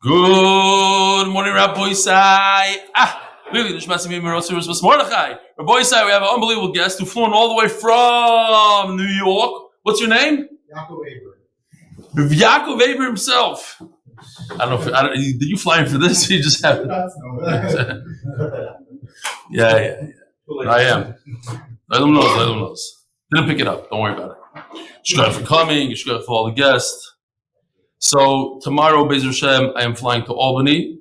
Good morning, Rabbi Isai. Really, Rabbi Isai, we have an unbelievable guest who flew in all the way from New York. What's your name? Yaakov Eber. Yaakov Eber himself. I don't know. Did you fly in for this? You just have. Yeah. I am. Let them know. Didn't pick it up. Don't worry about it. Shukra for coming. Shukra for all the guests. So tomorrow, Beis Hashem, I am flying to Albany.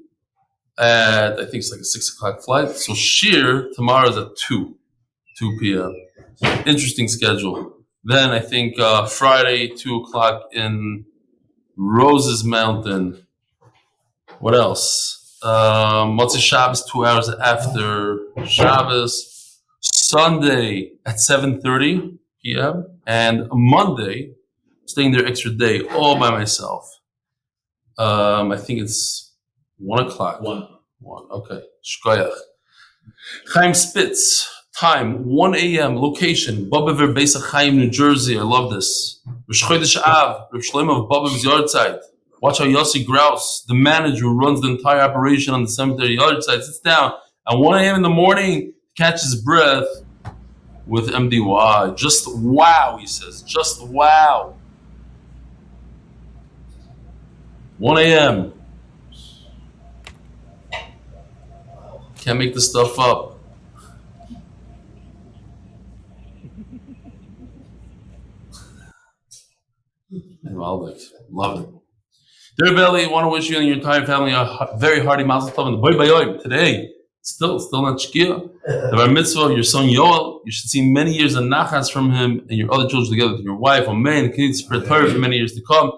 I think it's like a 6 o'clock flight. So Shir tomorrow is at 2 p.m. Interesting schedule. Then I think Friday, 2 o'clock in Roses Mountain. What else? Motzei Shabbos, 2 hours after Shabbos. Sunday at 7:30 p.m. And Monday, staying there extra day all by myself. I think it's 1 o'clock. One. Okay. Shkoyach. Chaim Spitz. Time 1 a.m. Location Lebovic, Beis Chaim, New Jersey. I love this. Rosh Chodesh Av. Reb Shlomo of Lebovic Yardside. Watch how Yossi Grouse, the manager who runs the entire operation on the cemetery Yardside, sits down at 1 a.m. in the morning, catches breath with MDY. Just wow, he says. Just wow. 1 a.m. Can't make this stuff up. Love it. Dear Belly, I want to wish you and your entire family a very hearty mazel tov and the boy bayoim today. Still not shkia. The bar mitzvah of your son Yoel. You should see many years of nachas from him and your other children together with your wife. Amen. And continue to spread torah for many years to come.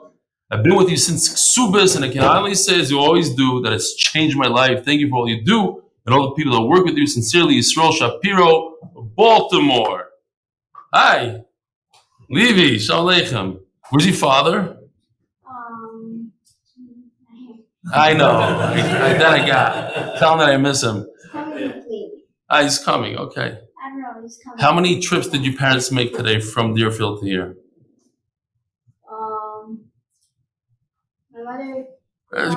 I've been with you since Ksubis, and I can honestly say, as you always do, that it's changed my life. Thank you for all you do and all the people that work with you. Sincerely, Yisrael Shapiro, Baltimore. Hi, Levi, Shalom Aleichem. Where's your father? I know. That I got. Tell him that I miss him. He's coming. Okay. I don't know. He's coming. How many trips did your parents make today from Deerfield to here? My mother.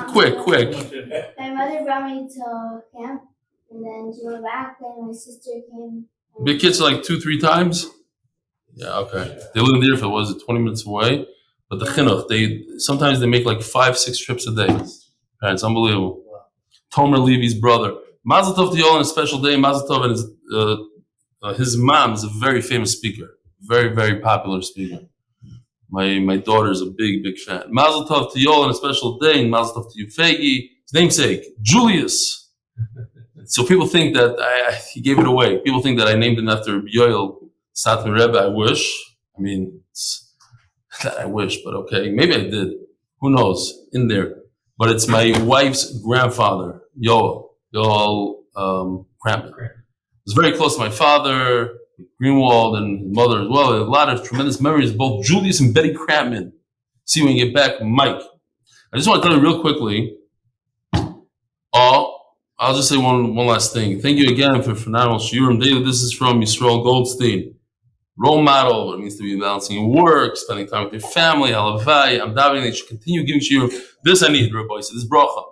Quick. My mother brought me to camp, and then she went back. Then my sister came. Big kids like 2-3 times. Yeah. Okay. They live in Deerfield. Was it 20 minutes away? But the chinuch, sometimes they make like 5-6 trips a day. It's unbelievable. Tomer Levy's brother. Mazel tov to Yoel on a special day. Mazel tov, and his mom is a very famous speaker. Very, very popular speaker. My daughter is a big fan. Mazel tov to Yoel on a special day, and mazel tov to you, Fegi. His namesake, Julius. So people think that he gave it away. People think that I named him after Yoel Satmar Rebbe. I wish. I wish, but okay. Maybe I did. Who knows? In there. But it's my wife's grandfather, Yoel Krampman. He was very close to my father, Greenwald, and his mother as well. A lot of tremendous memories, both Julius and Betty Krampman. See you when you get back, Mike. I just want to tell you real quickly. I'll just say one last thing. Thank you again for phenomenal shiurim daily. This is from Yisrael Goldstein. Role model, what it means to be balancing your work, spending time with your family, halavai. I'm davening that you should continue giving shiurim. This I need, Rabbi. This bracha.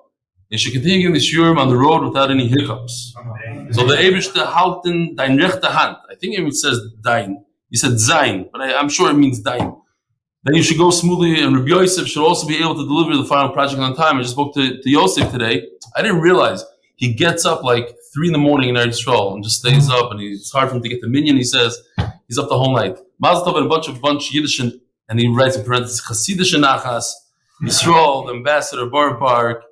You should continue giving the shiurim on the road without any hiccups. So the Eibishter halten dein rechte Hand. I think it says dein. He said zain, but I'm sure it means dein. Then you should go smoothly, and Rabbi Yosef should also be able to deliver the final project on time. I just spoke to Yosef today. I didn't realize he gets up like 3 in Eretz Yisrael and just stays up, and it's hard for him to get the minyan. He says he's up the whole night. Mazel tov and a bunch Yiddish, and he writes in parentheses Chassidish Nachas Yisrael, the ambassador, Bar Park,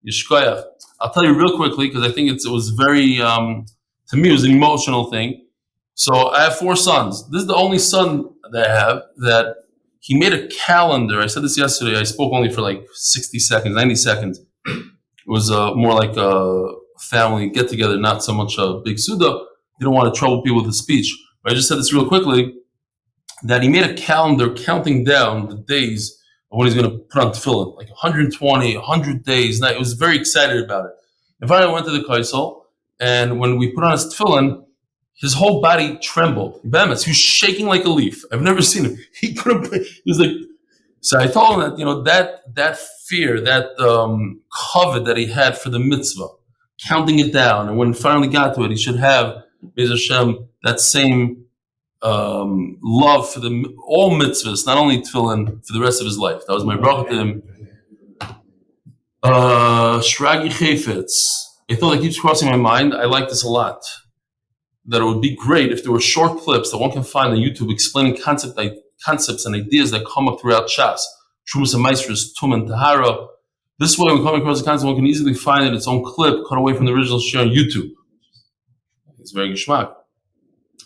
Yishkoyach. I'll tell you real quickly because I think it was very to me it was an emotional thing. So I have 4 sons. This is the only son that I have that he made a calendar. I said this yesterday. I spoke only for like 60 seconds, 90 seconds. It was more like a family get-together, not so much a big suda. He don't want to trouble people with the speech. But I just said this real quickly, that he made a calendar counting down the days of when he's going to put on tefillin, like 120, 100 days. And I was very excited about it. And finally I went to the Chayil, and when we put on his tefillin, his whole body trembled. He was shaking like a leaf. I've never seen him. He couldn't, he was like, So I told him that, that fear, that covet that he had for the mitzvah, counting it down, and when he finally got to it, he should have, Be'ez Hashem, that same love for all mitzvahs, not only tefillin, for the rest of his life. That was my bracha to him. Shragi Chayfetz. A thought that keeps crossing my mind. I like this a lot. That it would be great if there were short clips that one can find on YouTube explaining concepts and ideas that come up throughout Shas. Shumas and Maestros, Tum and Tahara. This way, when coming across the concept, one can easily find it its own clip cut away from the original share on YouTube. It's very geschmack.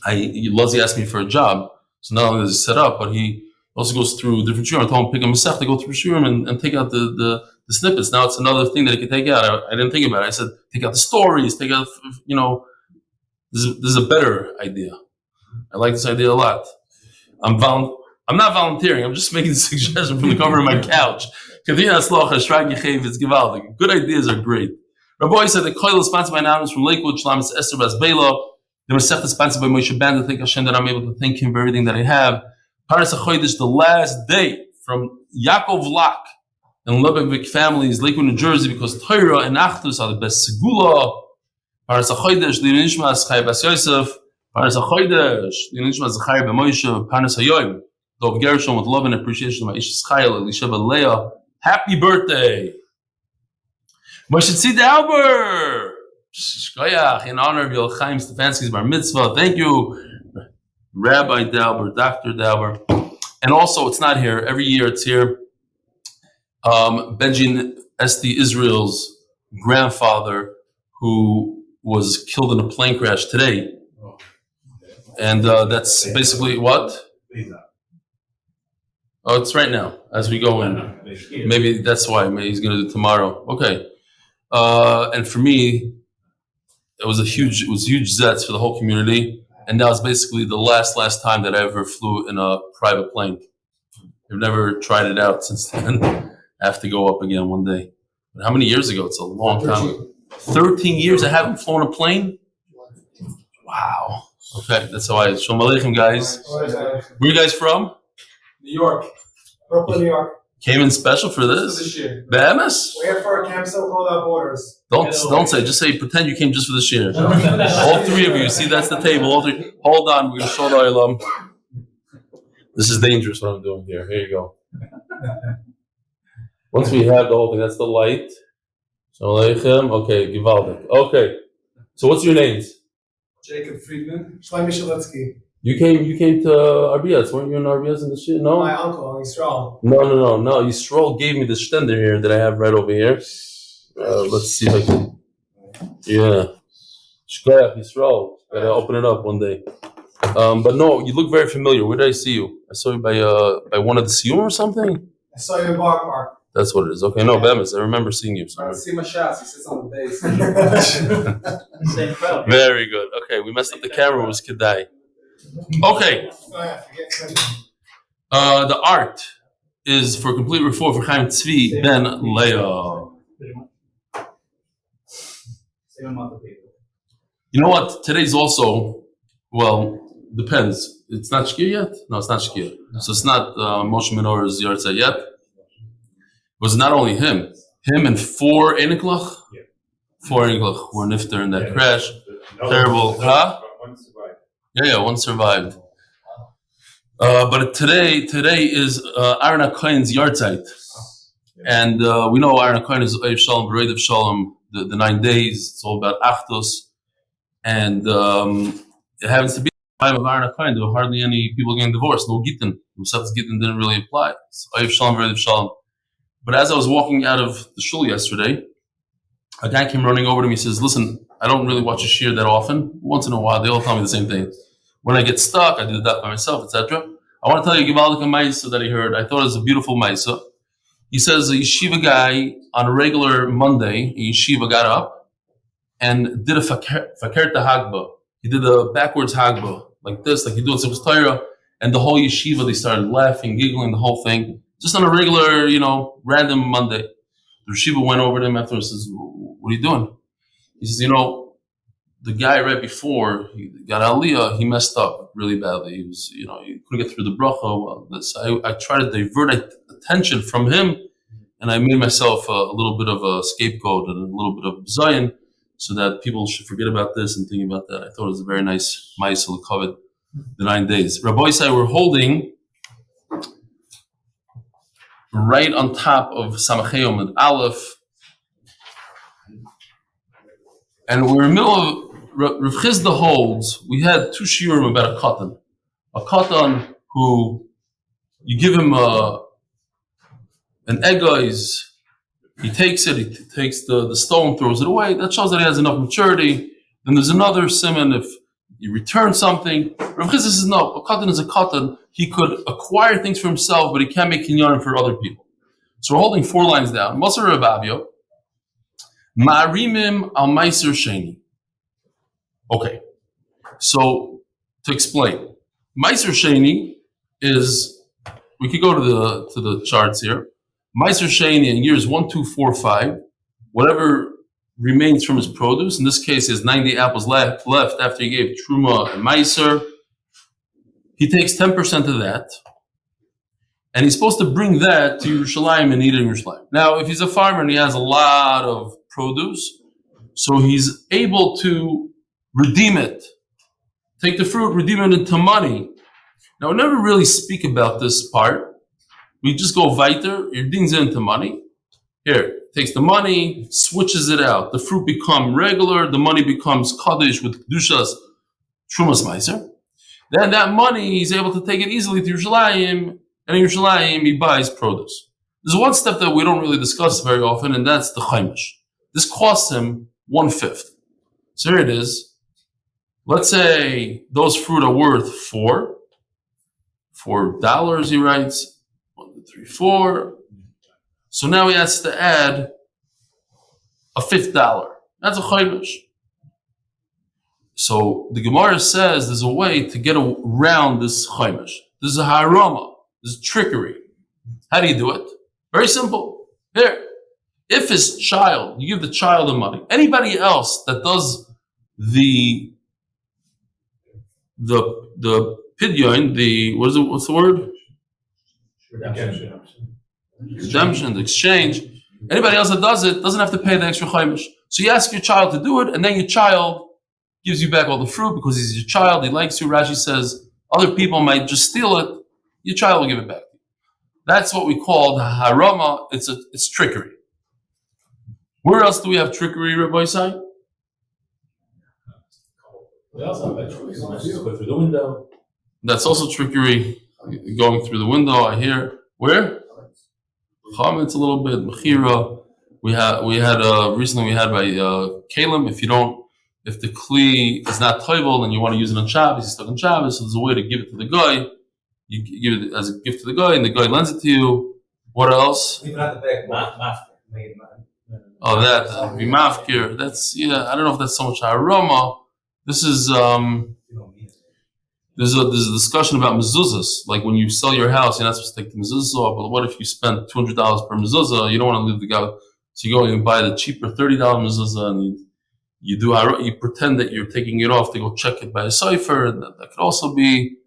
Luzzy asked me for a job, so not only does he set up, but he also goes through different shurim. I told him pick a masech to go through shurim and take out the snippets. Now it's another thing that he could take out. I didn't think about it. I said take out the stories, take out This is a better idea. I like this idea a lot. I'm not volunteering. I'm just making a suggestion from the cover of my couch. Good ideas are great. Rabbi said the Chayil is sponsored by anonymous from Lakewood. Shlam is Esther Bas Bela. The Masech is sponsored by Moshe Banda. Thank Hashem that I'm able to thank him for everything that I have. Paras HaChodesh, the last day from Yaakov Lak and Lebovic families, Lakewood, New Jersey, because torah and achdus are the best segula. Paras HaChodesh, Leah Zchariah Bas Yosef. Paras HaChodesh, Leah Zchariah Bas Moshe. Paras HaYom, Dauber Gershon, with love and appreciation of Aishes Chayil, Elisheva, Leah. Happy birthday! Moshe Dauber! In honor of Yoel Chaim Stefansky's bar mitzvah. Thank you, Rabbi Dauber, Dr. Dauber. And also, it's not here. Every year it's here. Benjamin Esti Israel's grandfather, who was killed in a plane crash today. And that's basically what? Oh, it's right now as we go in. Maybe that's why. Maybe he's going to do it tomorrow. Okay. And for me, it was huge zets for the whole community. And that was basically the last time that I ever flew in a private plane. I've never tried it out since then. I have to go up again one day. But how many years ago? It's a long time ago. 13 years I haven't flown a plane? Wow. Okay, that's how I... Shalom Aleichem, guys. Where are you guys from? New York. Brooklyn, New York. Came in special for this? This year. Bahamas? We're here for a camp so called Without Borders. Don't say, just say, pretend you came just for this year. All three of you, see, that's the table. All three. Hold on, we're going to show the Olam. This is dangerous what I'm doing here. Here you go. Once we have the whole thing, that's the light. Shalom Aleichem. Okay, Givaldik. Okay, so what's your names? Jacob Friedman. Shlomi Shalitsky. You came to RBS. Weren't you in RBS in the shit? No? My uncle, Yisrael. No. Yisrael gave me the stender here that I have right over here. Let's see if I can. Yeah. Shkoyach, Yisrael. Gotta open it up one day. But no, you look very familiar. Where did I see you? I saw you by one of the Siyum or something? I saw you in Bar Park. That's what it is. Okay, no, Bemis. I remember seeing you somewhere. I see my shots. He sits on the base. Same crowd. Very good. Okay, we messed up the camera. It was Kedai. Okay. The art is for complete refuah for Chaim Tzvi ben Leah. You know what? Today's also, well, depends. It's not Shkir yet? No, it's not Shkir. So it's not Moshe Menorah's Yartzeit yet. It was not only him and four Eniklach. Four Eniklach were nifter in that crash. Terrible. Huh? Yeah, one survived. But today is Aaron HaKohen's Yartzeit. And we know Aaron HaKohen is Oyev Shalom, Bereid of Shalom, the 9 days. It's all about achdus. And it happens to be the time of Aaron HaKohen. There were hardly any people getting divorced. No Gittin. Yosef's Gittin didn't really apply. It's Oyev Shalom, Bereid of Shalom. But as I was walking out of the shul yesterday, a guy came running over to me and says, listen, I don't really watch a shiur that often. Once in a while, they all tell me the same thing. When I get stuck, I do that by myself, etc. I want to tell you a Givaldik Maisa that he heard. I thought it was a beautiful Maisa. He says a yeshiva guy on a regular Monday, a yeshiva got up and did a fakert hagba. He did a backwards hagba, like this, like he do in Simchas Torah, and the whole yeshiva, they started laughing, giggling, the whole thing. Just on a regular, random Monday. The yeshiva went over to him after and says, what are you doing? He says, the guy right before he got Aliyah, he messed up really badly. He was, he couldn't get through the bracha. Well, I tried to divert attention from him, and I made myself a little bit of a scapegoat and a little bit of Zion, so that people should forget about this and think about that. I thought it was a very nice ma'aseh covered the 9 days. Rabbi Isai, we're holding right on top of Samachei Amud Aleph, and we're in the middle of Rav Chizda holds. We had 2 shiurim about a katan who you give him an egg. He takes it. He takes the stone, throws it away. That shows that he has enough maturity. Then there's another simon if you return something. Rav Chizda says no. A katan is a katan. He could acquire things for himself, but he can't make kinyanim for other people. So we're holding 4 lines down. Moser Rebavio, Ma'arimim al Meiser Sheni. Okay, so to explain, Meiser Sheni is, we could go to the charts here. Meiser Sheni in years 1, 2, 4, 5, whatever remains from his produce. In this case, he has 90 apples left after he gave Truma and Meiser. He takes 10% of that, and he's supposed to bring that to Yerushalayim and eat it in Yerushalayim. Now, if he's a farmer and he has a lot of produce, so he's able to redeem it, take the fruit, redeem it into money. Now, we never really speak about this part. We just go weiter, he redeems it into money. Here, takes the money, switches it out. The fruit becomes regular, the money becomes kaddish with kedushas trumas meiser. Then that money, he's able to take it easily to Yerushalayim, and in Yerushalayim, he buys produce. There's one step that we don't really discuss very often, and that's the chaimish. This costs him 1/5. So here it is. Let's say those fruit are worth $4, he writes. 1, 2, 3, 4. So now he has to add a $5. That's a chaimish. So the Gemara says there's a way to get around this chaimish. This is a harama. This is trickery. How do you do it? Very simple. Here, if his child, you give the child the money. Anybody else that does the pidyon, what's the word? Redemption, the exchange. Anybody else that does it doesn't have to pay the extra chaimish. So you ask your child to do it, and then your child gives you back all the fruit because he's your child. He likes you. Rashi says other people might just steal it. Your child will give it back to you. That's what we call the harama. It's trickery. Where else do we have trickery, Rabbi Isai? We also have trickery through the window. That's also trickery. Going through the window, I hear. Where? Chametz a little bit. Mechira. Recently we had by Kalim. If the kli is not toivel and you want to use it on Shabbos, it's stuck on Shabbos, so there's a way to give it to the guy. You give it as a gift to the guy, and the guy lends it to you. What else? Leave it at the back. Oh, that bimafkir. That's I don't know if that's so much aroma. This is there's a discussion about mezuzahs. Like when you sell your house, you're not supposed to take the mezuzah off. But what if you spend $200 per mezuzah? You don't want to leave the guy, so you go and buy the cheaper $30 mezuzah, and you pretend that you're taking it off to go check it by a cipher, and that could also be.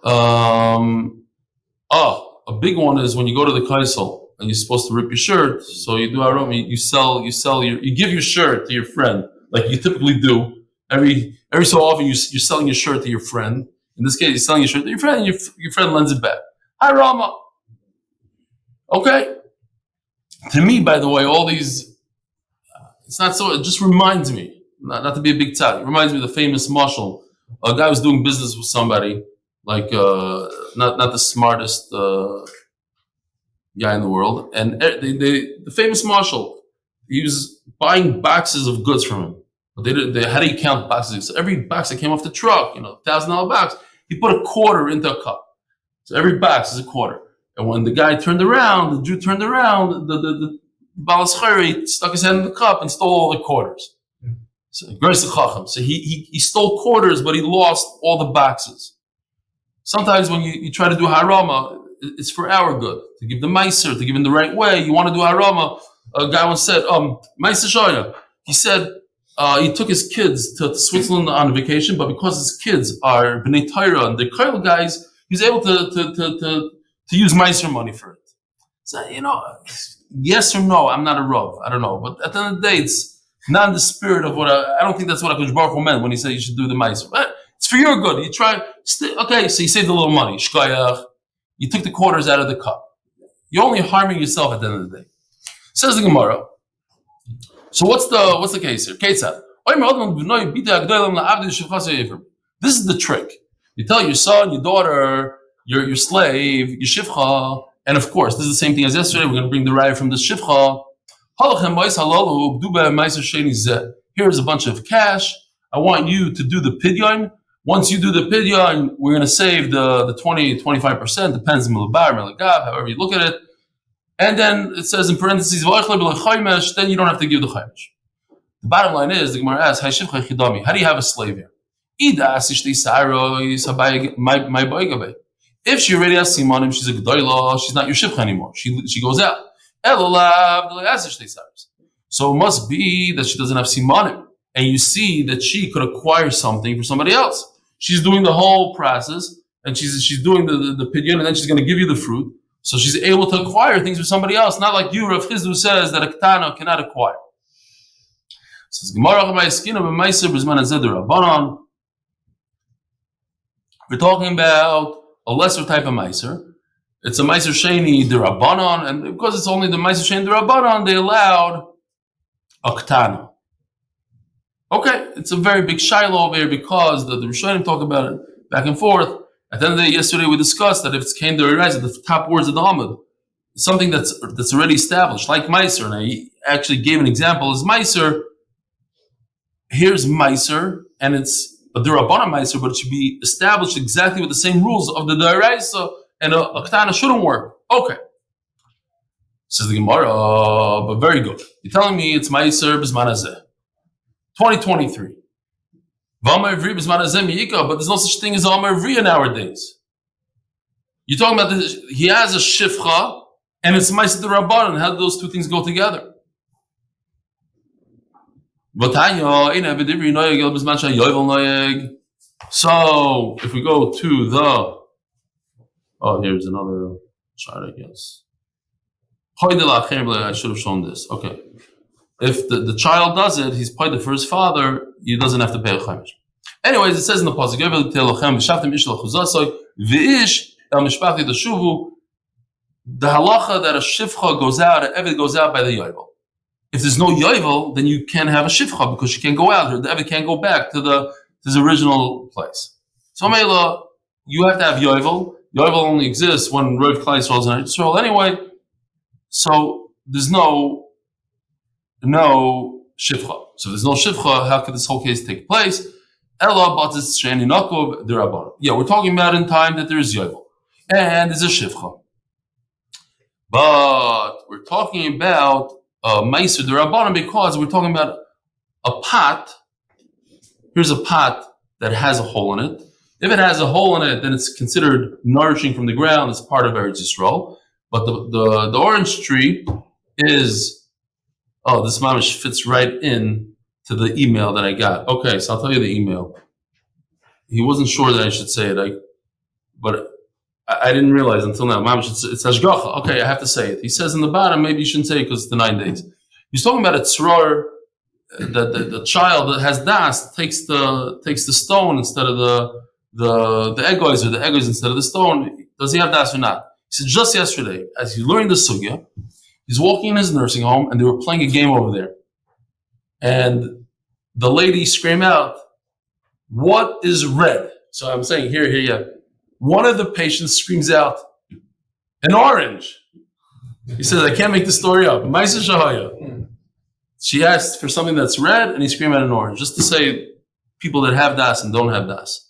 A big one is when you go to the kaisel and you're supposed to rip your shirt. So you do aroma. You give your shirt to your friend, like you typically do. Every so often you're selling your shirt to your friend. In this case, you're selling your shirt to your friend, and your friend lends it back. Aroma. Okay. To me, by the way, all these. It's not so. It just reminds me, not to be a big tzad. It reminds me of the famous mashal. A guy was doing business with somebody, like not the smartest guy in the world, and the famous mashal. He was buying boxes of goods from him. But how do you count boxes? So every box that came off the truck, $1,000 box, he put a quarter into a cup. So every box is a quarter. And when the guy turned around, the Jew turned around, the Balas Chayil stuck his hand in the cup and stole all the quarters. So he stole quarters, but he lost all the boxes. Sometimes when you try to do harama, it's for our good, to give the meiser, to give in the right way. You want to do harama. A guy once said, meiser shoya. He said, he took his kids to Switzerland on vacation, but because his kids are B'nai Torah and they're Chayil guys, he's able to use Meiser money for it. So, yes or no, I'm not a Rav, I don't know. But at the end of the day, it's not in the spirit of what I don't think that's what HaKadosh Baruch Hu meant when he said you should do the Meiser. But it's for your good. You try, okay, so you saved a little money, Shkoyach, you took the quarters out of the cup. You're only harming yourself at the end of the day. Says the Gemara. So what's the case here? Ketzad. This is the trick. You tell your son, your daughter, your slave, your shivcha, and of course, this is the same thing as yesterday. We're going to bring the raya from the shivcha. Here's a bunch of cash. I want you to do the pidyon. Once you do the pidyon, we're going to save the 20-25%, depends on Melabar, Melagav, however you look at it. And then it says in parentheses, then you don't have to give the chaymesh. The bottom line is, the Gemara asks, how do you have a slave here? If she already has simanim, she's a g'dayla, she's not your shivcha anymore. She goes out. So it must be that she doesn't have simanim. And you see that she could acquire something for somebody else. She's doing the whole process, and she's doing the pidyon, and then she's going to give you the fruit. So she's able to acquire things for somebody else, not like you, Rav Chizdu says that a ketana cannot acquire. Says Gemara, we're talking about a lesser type of meiser. It's a meiser sheni d'Rabbanan, and because it's only the meiser sheni d'Rabbanan, they allowed a ketana. Okay, it's a very big shiloh over here because the Rishonim talk about it back and forth. At the end of the day, yesterday we discussed that if it's came to rise at the top words of the Amud, something that's already established, like Meiser, and I actually gave an example as Meiser. Here's Meiser, and it's a D'Rabbanan Meiser, but it should be established exactly with the same rules of the D'Oraisa, and a Ketana shouldn't work. Okay. Says the Gemara, but very good. You're telling me it's Meiser b'zman hazeh. 2023. But there's no such thing as Amar Vriya nowadays. You're talking about this, he has a shifcha and it's Ma'aseh D'Rabbanan. How do those two things go together? So if we go to here's another chart, I guess. I should have shown this. Okay. If the child does it, he's paid for his father, he doesn't have to pay a chaymesh. Anyways, it says in the pasuk, the halacha that a shivcha goes out, an eved goes out by the yovel. If there's no yovel, then you can't have a shivcha because she can't go out. The eved can't go back to his original place. So Mela, you have to have yovel. Yovel only exists when Rav Klal Yisrael is in Israel anyway. So there's no shivcha. So if there's no shivcha, how could this whole case take place? Yeah, we're talking about in time that there is yovel and there's a shivcha. But we're talking about meiser d'Rabbanan because we're talking about a pot. Here's a pot that has a hole in it. If it has a hole in it, then it's considered nourishing from the ground. It's part of Eretz Yisrael. But the orange tree is, this mamish fits right in to the email that I got. Okay, so I'll tell you the email. He wasn't sure that I should say it, but I didn't realize until now. Mamish, it's hashgacha. Okay, I have to say it. He says in the bottom, maybe you shouldn't say it because it's the 9 days. He's talking about a tzror, the child that has das takes the stone instead of the egoiz, or the egoiz instead of the stone. Does he have das or not? He said just yesterday, as he learned the sugya, he's walking in his nursing home and they were playing a game over there. And the lady screamed out, "What is red?" So I'm saying, here, yeah. One of the patients screams out, "An orange." He says, "I can't make the story up." Ma'aseh Shahaya. She asked for something that's red, and he screamed out an orange, just to say people that have das and don't have das.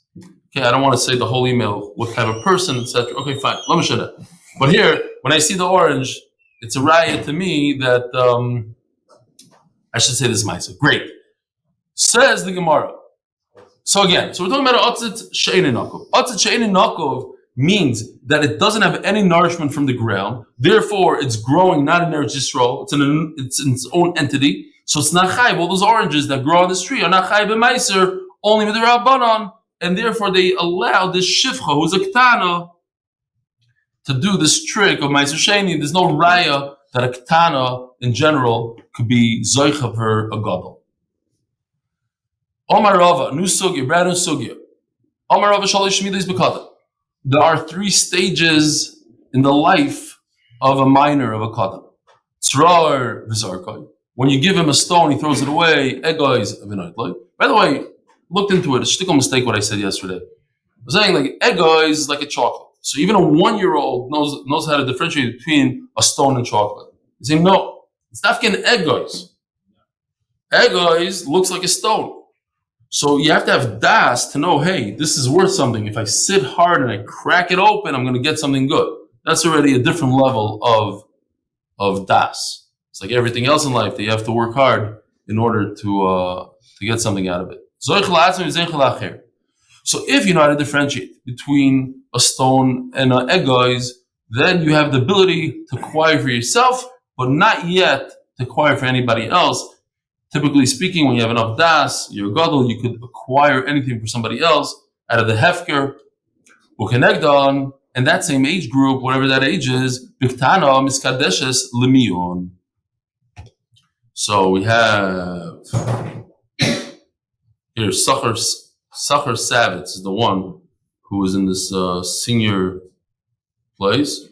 Okay, I don't want to say the whole email, what type of person, etc. Okay, fine. Let me show that. But here, when I see the orange, it's a raya to me that I should say this ma'aseh. Great. Says the Gemara. So again, so we're talking about Atzit She'ein Nakov. Atzit She'ein Nakov means that it doesn't have any nourishment from the ground. Therefore, it's growing not in Eretz Yisrael. It's its own entity. So it's not chayiv. All those oranges that grow on this tree are not chayiv b'maiser, only with the rabbanon, and therefore they allow this shifcha, who's a ketana, to do this trick of maiser sheni. There's no raya that a ketana in general could be zoicha for a gadol. Omar Rava, new sugya, brand new sugya. Omar Rava shalish shmidas b'katan. There are 3 stages in the life of a minor, of a katan. Tzrar v'zarkai. When you give him a stone, he throws it away. Egois v'noitloy. By the way, looked into it. It's a shtickle mistake what I said yesterday. I was saying like egois is like a chocolate. So even a 1-year-old knows how to differentiate between a stone and chocolate. He's saying no, it's not getting egois. Egois looks like a stone. So you have to have das to know, hey, this is worth something. If I sit hard and I crack it open, I'm going to get something good. That's already a different level of das. It's like everything else in life that you have to work hard in order to get something out of it. So if you know how to differentiate between a stone and an egois, then you have the ability to acquire for yourself, but not yet to acquire for anybody else. Typically speaking, when you have enough das, you're a gadol, you could acquire anything for somebody else out of the hefker. And that same age group, whatever that age is, biktana miskadeshes lemion. So we have here Zachar Savitz is the one who was in this senior place,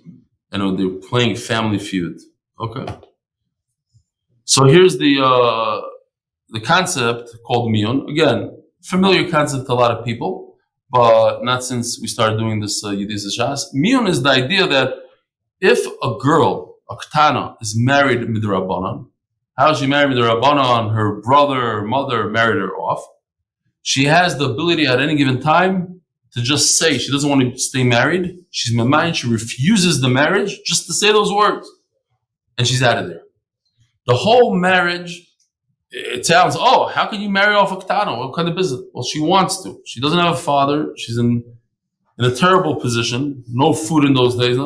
and they're playing Family Feud. Okay. So here's the concept called mion. Again, familiar concept to a lot of people, but not since we started doing this Yidis Shas. Mion is the idea that if a girl, a ketana, is married midrabanan, how is she married midrabanan? Her brother or mother married her off. She has the ability at any given time to just say she doesn't want to stay married. She's mamayin, she refuses the marriage just to say those words, and she's out of there. The whole marriage, it sounds, oh, how can you marry off a ketana? What kind of business? Well, she wants to. She doesn't have a father. She's in a terrible position. No food in those days.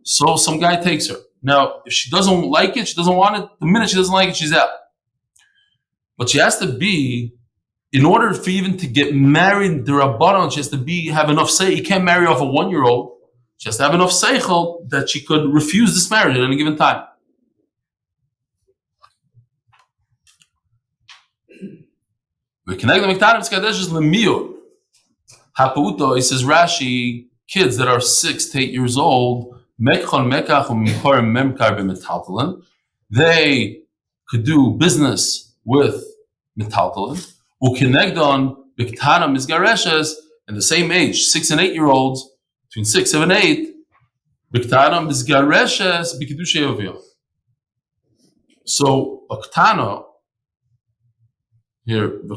So some guy takes her. Now, if she doesn't like it, she doesn't want it. The minute she doesn't like it, she's out. But she has to be, in order for even to get married, the rabbanon, she has to have enough say. You can't marry off a 1-year-old. She has to have enough seichel that she could refuse this marriage at any given time. He says Rashi, kids that are 6 to 8 years old, they could do business with metaltalin. And the same age, 6 and 8 year olds, between 6, 7, 8, so a ketana here, we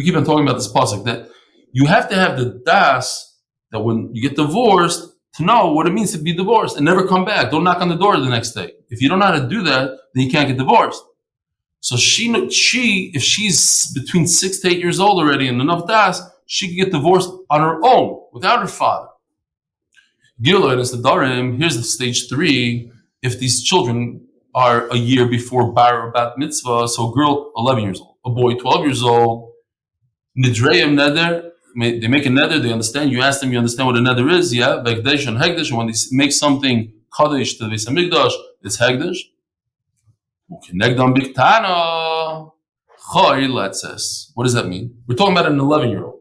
keep on talking about this pasuk that you have to have the das that when you get divorced to know what it means to be divorced and never come back. Don't knock on the door the next day. If you don't know how to do that, then you can't get divorced. So she, if she's between 6 to 8 years old already and enough das, she can get divorced on her own without her father. Here's the stage 3. If these children are a year before bar or bat mitzvah, so a girl 11 years old, a boy 12 years old, nidreim neder, they make a neder, they understand, you ask them, you understand what a neder is, yeah, v'hekdesh and hekdesh, and when they make something kaddish to the Beis Hamikdash, it's hekdesh. U'kenegdam biktana, chayil, it says. What does that mean? We're talking about an 11-year-old.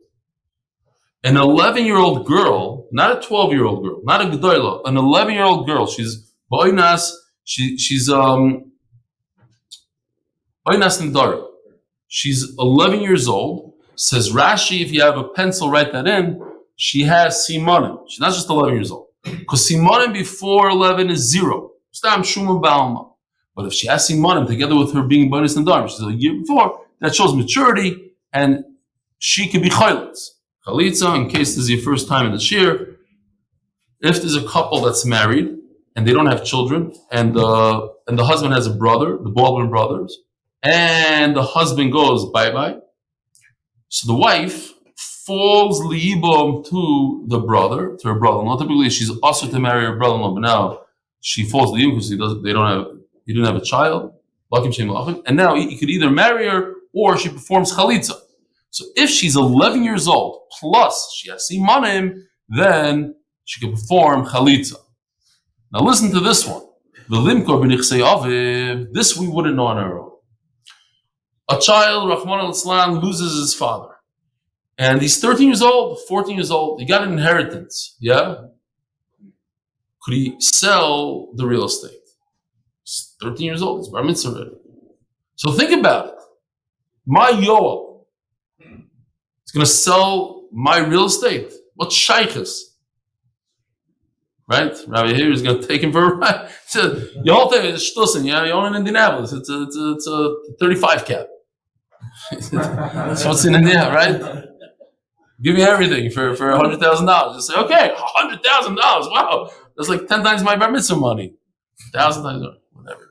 An 11-year-old girl, not a 12-year-old girl, not a gedola, an 11-year-old girl, she's boinas, she's Dauber. She's 11 years old. Says Rashi, if you have a pencil, write that in. She has simanim. She's not just 11 years old. Because simanim before 11 is 0. Stam shuma ba'alma. But if she has simanim together with her being bonus and Dauber, she's a year before, that shows maturity, and she could be chalitz. Chalitza, in case this is your first time in the shir, if there's a couple that's married, and they don't have children, and the husband has a brother, the Baldwin brothers, and the husband goes bye-bye. So the wife falls liibom to the brother, to her brother-in-law. Typically, she's also to marry her brother-in-law, but now she falls liibom because he he didn't have a child, and now he could either marry her or she performs chalitza. So if she's 11 years old plus she has simanim, then she can perform chalitza. Now listen to this one. This we wouldn't know on our own. A child, Rahman al-Islam, loses his father. And he's 13 years old, 14 years old. He got an inheritance. Yeah? Could he sell the real estate? He's 13 years old. He's bar mitzvah already. So think about it. My Yoel is going to sell my real estate. What shaykhs? Right? Rabbi here is going to take him for a ride. Your whole thing is shtusin. Yeah? You own it in Indianapolis. It's a 35 cap. That's what's in India, right? Give me everything for $100,000. Just say, okay, $100,000. Wow, that's like 10 times my bar mitzvah money. 1,000 times, whatever.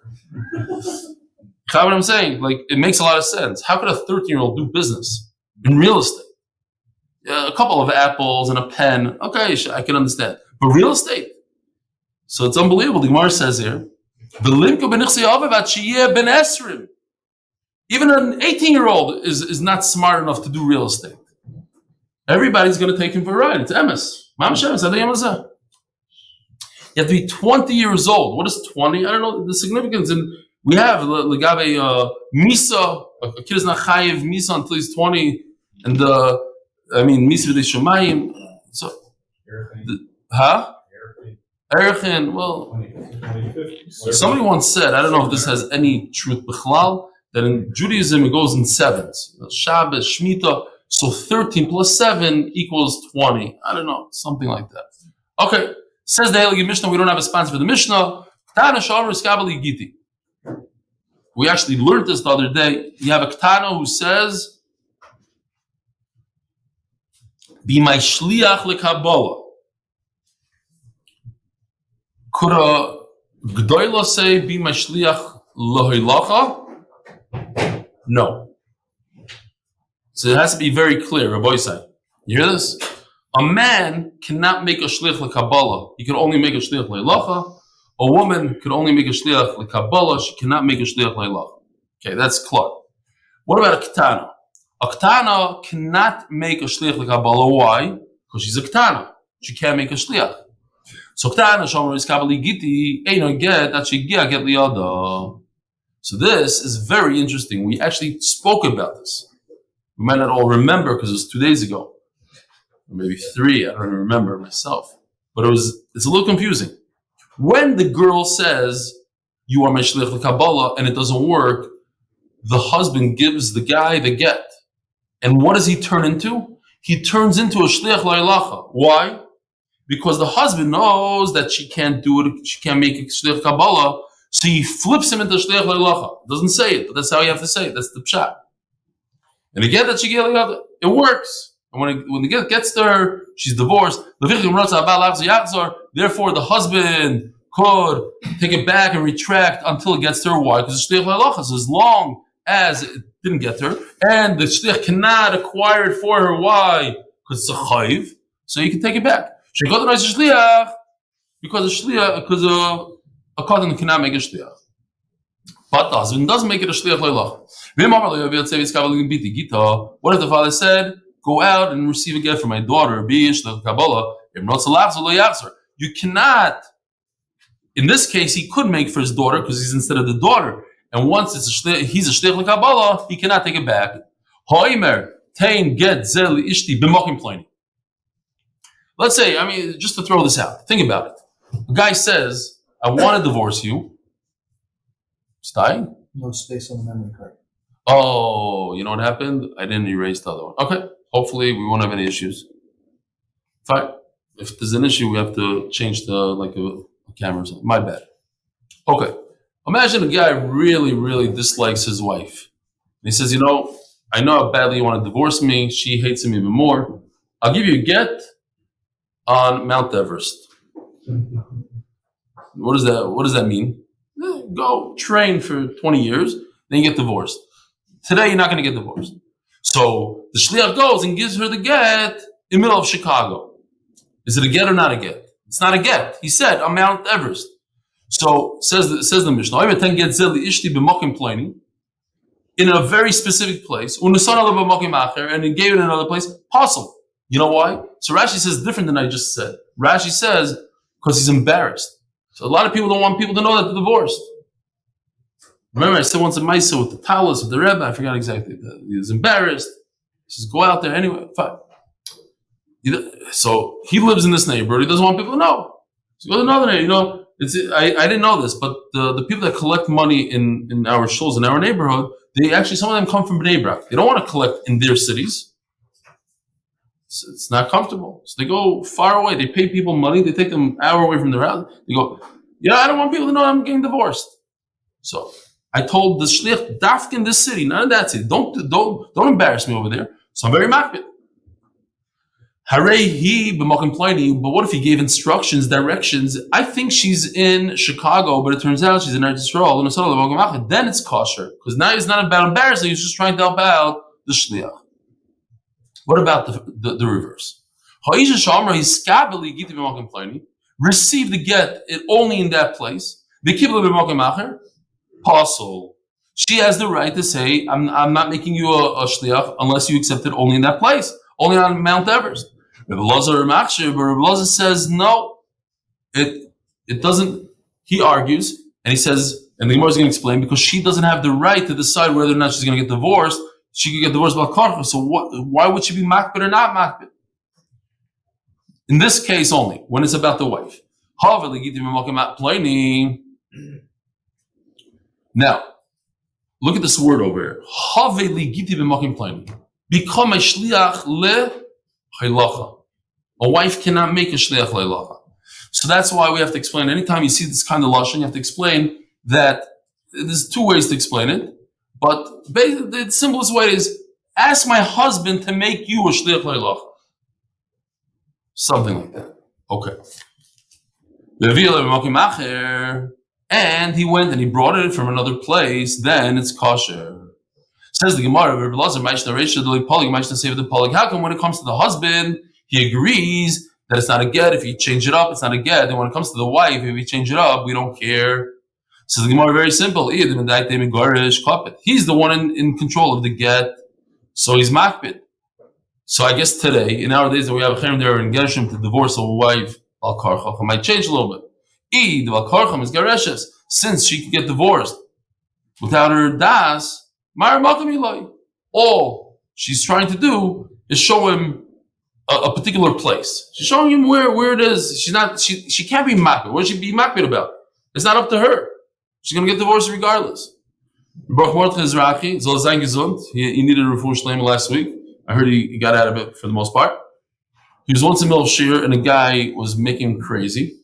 How what I'm saying? Like, it makes a lot of sense. How could a 13-year-old do business in real estate? A couple of apples and a pen. Okay, I can understand. But real estate. So it's unbelievable. The Gemara says here, even an 18-year-old is not smart enough to do real estate. Everybody's going to take him for a ride. It's emes. You have to be 20 years old. What is 20? I don't know the significance. And we have legabe misa. A kid is not chayiv misa until he's 20. And misa v'dei shomayim. So, Erichin. Well, somebody once said, I don't know if this has any truth b'chlal, that in Judaism it goes in sevens. Shabbos, Shemitah. So 13 plus 7 equals 20. I don't know, something like that. Okay, says the Heilige Mishnah, we don't have a sponsor for the Mishnah. Gittin. We actually learned this the other day. You have a Ketana who says, Be my shliach lekabbalah. Could a Gdoila say, Be my shliach lehilacha? No. So it has to be very clear, Rabbi Yosef. You hear this? A man cannot make a shliach lekabbalah. He can only make a shliach leilacha. A woman could only make a shliach lekabbalah. She cannot make a shliach leilacha. Okay, that's clear. What about a ketana? A ketana cannot make a shliach lekabbalah. Why? Because she's a ketana. She can't make a shliach. So ketana shomer is kabali giti eino get that she get liada. So this is very interesting. We actually spoke about this. We might not all remember because it was 2 days ago, or maybe 3. I don't even remember myself. But it's a little confusing. When the girl says, you are my shliach l'Kabbalah, and it doesn't work, the husband gives the guy the get. And what does he turn into? He turns into a shliach la'ilacha. Why? Because the husband knows that she can't do it, she can't make a shliach Kabbalah, so he flips him into shliach la'ilacha. Doesn't say it, but that's how you have to say it. That's the pshat. And again, that she it works. And when the get gets to her, she's divorced. Therefore, the husband could take it back and retract until it gets to her. Why? Because the shliach halacha. So as long as it didn't get to her, and the shliach cannot acquire it for her. Why? Because it's a chayiv. So you can take it back. Because a kohen cannot make a shliach. But the husband doesn't make it a shliach halacha. What if the father said, go out and receive a gift from my daughter? You cannot. In this case, he could make for his daughter because he's instead of the daughter. And once he's a shliach l'Kabbalah, he cannot take it back. Let's say, just to throw this out, think about it. A guy says, I want to divorce you. Stein? No space on the memory card. Oh, you know what happened? I didn't erase the other one. Okay. Hopefully we won't have any issues. Fine. If there's an issue, we have to change a camera or something. My bad. Okay. Imagine a guy really, really dislikes his wife. And he says, I know how badly you want to divorce me. She hates him even more. I'll give you a get on Mount Everest. What does that mean? Go train for 20 years, then you get divorced. Today, you're not going to get divorced. So the shliach goes and gives her the get in the middle of Chicago. Is it a get or not a get? It's not a get. He said, on Mount Everest. So says the Mishnah, in a very specific place, and he gave it in another place, possible. You know why? So Rashi says different than I just said. Rashi says because he's embarrassed. So a lot of people don't want people to know that they're divorced. Remember, I said once a Maisa with the talus of the Rebbe, I forgot exactly. He was embarrassed. He says, go out there anyway. Fine. So he lives in this neighborhood. He doesn't want people to know. So go to another neighborhood. I didn't know this, but the people that collect money in our shuls, in our neighborhood, some of them come from Bnei Brak. They don't want to collect in their cities. It's not comfortable. So they go far away. They pay people money. They take them an hour away from their house. They go, I don't want people to know I'm getting divorced. So I told the shliach, dafk in this city, not in that city. Don't embarrass me over there. So I'm very makbid. But what if he gave instructions, directions? I think she's in Chicago, but it turns out she's in Eretz Yisrael. Then it's kosher, because now he's not about embarrassing. He's just trying to help out the shliach. What about the reverse? Receive the get it only in that place. Apostle. She has the right to say, I'm not making you a shliach unless you accept it only in that place, only on Mount Everest. Rebbe Elazar says no, it doesn't. He argues and he says, and the Gemara is going to explain, because she doesn't have the right to decide whether or not she's going to get divorced. She could get divorced by karcha. So why would she be makbid or not makbid? In this case only, when it's about the wife. Now, look at this word over here. Become a shliach le. A wife cannot make a shliach leilacha. So that's why we have to explain. Anytime you see this kind of lashon, you have to explain that there's two ways to explain it. But the simplest way is, ask my husband to make you a shliach leilacha. Something like that. Okay. And he went and he brought it from another place, then it's kosher. Says the Gemara, how come when it comes to the husband, he agrees that it's not a get? If you change it up, it's not a get. And when it comes to the wife, if you change it up, we don't care. Says the Gemara, very simple. He's the one in control of the get, so he's makbid. So I guess today, in our days, that we have a cherem there in Gershon to divorce a wife, al karchach, might change a little bit. Al karcham is gareshes, since she could get divorced without her das. All she's trying to do is show him a particular place. She's showing him where it is. She can't be makbid. What should she be makbid about? It's not up to her. She's going to get divorced regardless. He needed a refuah shleima last week. I heard he got out of it for the most part. He was once in the middle of shir and a guy was making him crazy.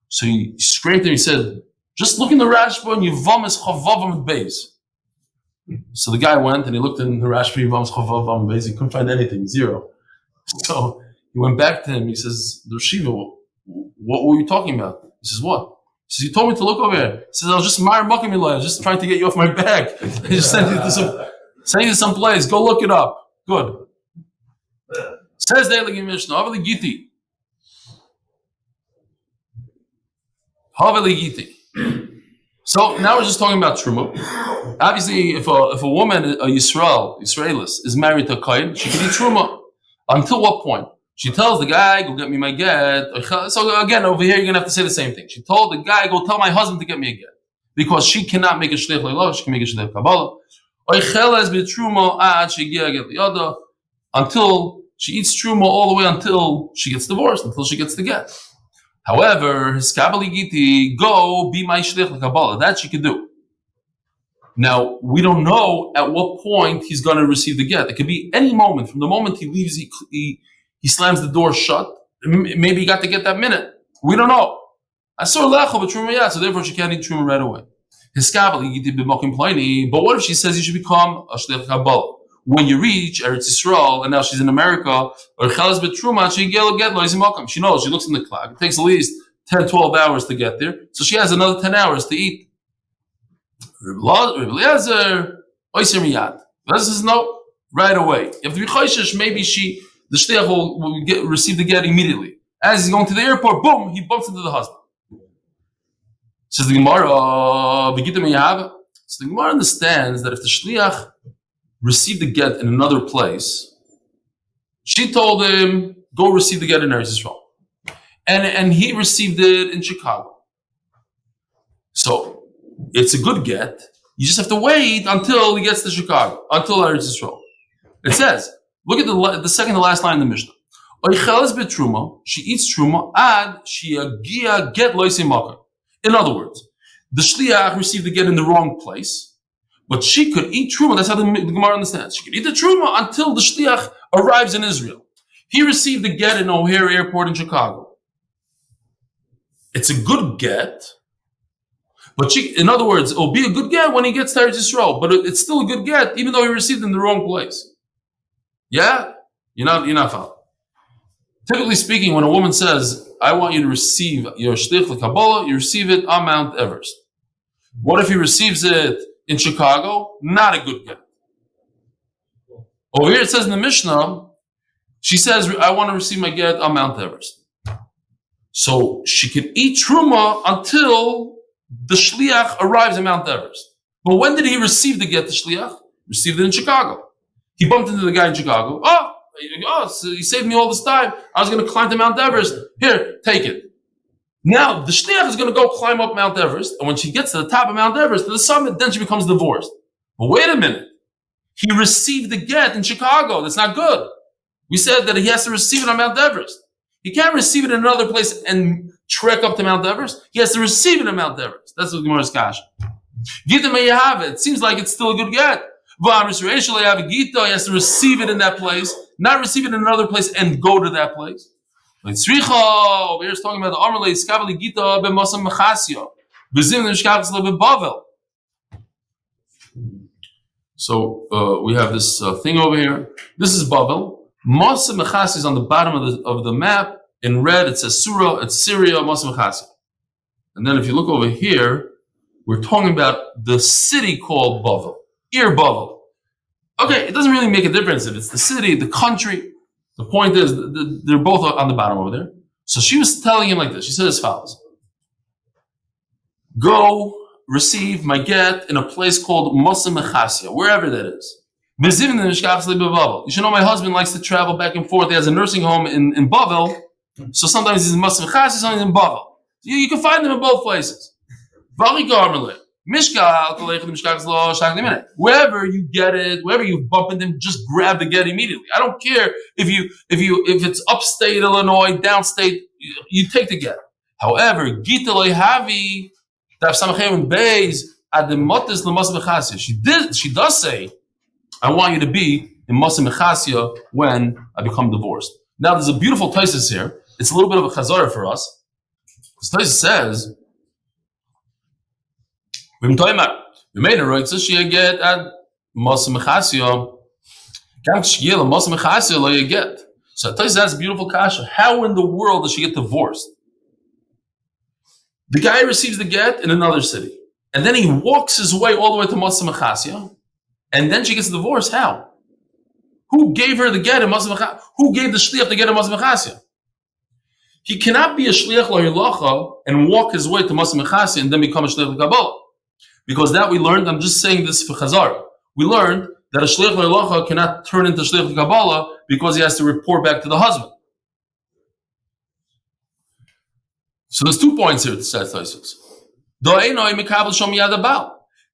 So he screamed at him. He said, just look in the Rashba and Yivam is chavav Amud Beis. So the guy went and he looked in the Rashba, Yivam is chavav Amud Beis. He couldn't find anything, zero. So he went back to him. He says, the Shiva, what were you talking about? He says, what? He says, you told me to look over here. He says, I was just I was just trying to get you off my back. I just sent you to some place. Go look it up. Good. Says the Eli Mishnah, Haveli Gittin. Haveli Gittin. So now we're just talking about truma. Obviously, if a woman, a Israelis, is married to a Chayil, she can eat truma. Until what point? She tells the guy, go get me my get. So again, over here, you're going to have to say the same thing. She told the guy, go tell my husband to get me a get. Because she cannot make a shliach leilah, she can make a shliach kabbalah. Until she eats truma all the way until she gets divorced, until she gets the get. However, his kabbalah giti, go be my shliach kabbalah. That she can do. Now, we don't know at what point he's going to receive the get. It could be any moment. From the moment he leaves, he slams the door shut. Maybe he got to get that minute. We don't know. So therefore she can't eat truma right away. But what if she says you should become a shliach kabbalah? When you reach Eretz Yisrael, and now she's in America, she knows, she looks in the clock. It takes at least 10, 12 hours to get there. So she has another 10 hours to eat. This is no, right away. You have to be chayshish, maybe the shliach will receive the get immediately. As he's going to the airport, boom, he bumps into the husband. Says the Gemara, Gittin Meyahav. So the Gemara understands that if the shliach received the get in another place, she told him, go receive the get in Eretz Yisrael. And he received it in Chicago. So it's a good get. You just have to wait until he gets to Chicago, until Eretz Yisrael. It says, look at the second to last line in the Mishnah. She eats truma ad sheyagia get loisei makar. In other words, the shliach received the get in the wrong place, but she could eat truma. That's how the Gemara understands. She could eat the truma until the shliach arrives in Israel. He received the get in O'Hare Airport in Chicago. It's a good get, but in other words, it'll be a good get when he gets to Eretz Yisrael, but it's still a good get even though he received it in the wrong place. Yeah? You're not following. Typically speaking, when a woman says, I want you to receive your shlich l'Kabbalah, you receive it on Mount Everest. What if he receives it in Chicago? Not a good get. Over here it says in the Mishnah, she says, I want to receive my get on Mount Everest. So she could eat truma until the shliach arrives in Mount Everest. But when did he receive the get, the shliach? Received it in Chicago. He bumped into the guy in Chicago. So he saved me all this time. I was going to climb to Mount Everest. Here, take it. Now, the shliach is going to go climb up Mount Everest, and when she gets to the top of Mount Everest, to the summit, then she becomes divorced. But wait a minute. He received the get in Chicago. That's not good. We said that he has to receive it on Mount Everest. He can't receive it in another place and trek up to Mount Everest. He has to receive it in Mount Everest. That's what Gemara's kasha. Gittin may you have it. It seems like it's still a good get. He has to receive it in that place, not receive it in another place and go to that place. We're just talking about the Amrle Skabali Gita b'Mosam Mechasio. So we have this thing over here. This is Bavel. Moshe Mechasi is on the bottom of the map. In red, it says Surah, it's Syria, Moshe Mechasi. And then if you look over here, we're talking about the city called Bavel. Ir Bavel. Okay, it doesn't really make a difference if it's the city, the country. The point is, they're both on the bottom over there. So she was telling him like this. She said as follows. Go receive my get in a place called Moshe Mechasia, wherever that is. You should know my husband likes to travel back and forth. He has a nursing home in Bavel. So sometimes he's in Moshe Mechasia, sometimes in Bavel. You can find them in both places. Wherever you get it, wherever you bump into them, just grab the get immediately. I don't care if it's upstate Illinois, downstate, you take the get. However, Amud Beis she does say, I want you to be in Moshe Mechasia when I become divorced. Now there's a beautiful thesis here. It's a little bit of a chazara for us. This thesis says, we made a right, so she get at Moshe Mechasia. So thesis has a beautiful kasha. How in the world does she get divorced? The guy receives the get in another city, and then he walks his way all the way to Moshe Mechasia, and then she gets divorced. How? Who gave her the get in Moshe Mechasia? Who gave the shliach the get in Moshe Mechasia? He cannot be a shliach l'hilacha and walk his way to Moshe Mechasia and then become a shliach l'Kabbalah. Because that we learned, I'm just saying this for Chazar. We learned that a shliach l'hilacha cannot turn into shliach l'Kabbalah because he has to report back to the husband. So there's 2 points here to say Taisus.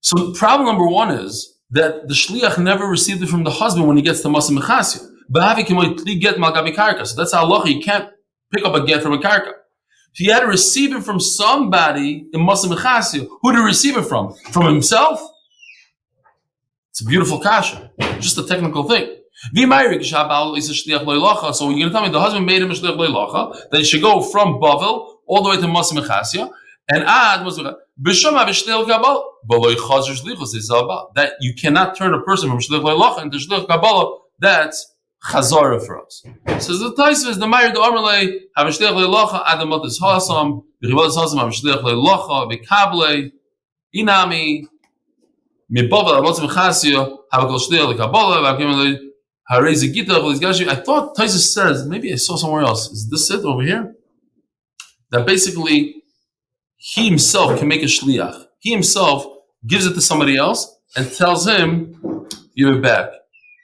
So problem number one is that the shliach never received it from the husband when he gets to Moshe Mechasia. So that's how halacha, you can't pick up a get from a karka. He had to receive it from somebody in Moshe Mechasia. Who did he receive it from? From himself? It's a beautiful kasha. Just a technical thing. So you're going to tell me the husband made him a shliach l'hilacha, that he should go from Bavel all the way to Moshe Mechasia, and that you cannot turn a person from shliach l'hilacha into shliach Kabbalah. That's chazara for us. So the Taisa is the Meir the Amrle have a shliach l'hilacha adamat is hasam v'chivat is hasam have a shliach l'hilacha v'kable inami mibavel Moshe Mechasia have a kol shliach l'Kabbalah v'akim harezi gita v'lizgashi. I thought Taisa says, maybe I saw somewhere else. Is this it over here? That basically he himself can make a shliach. He himself gives it to somebody else and tells him, give it back.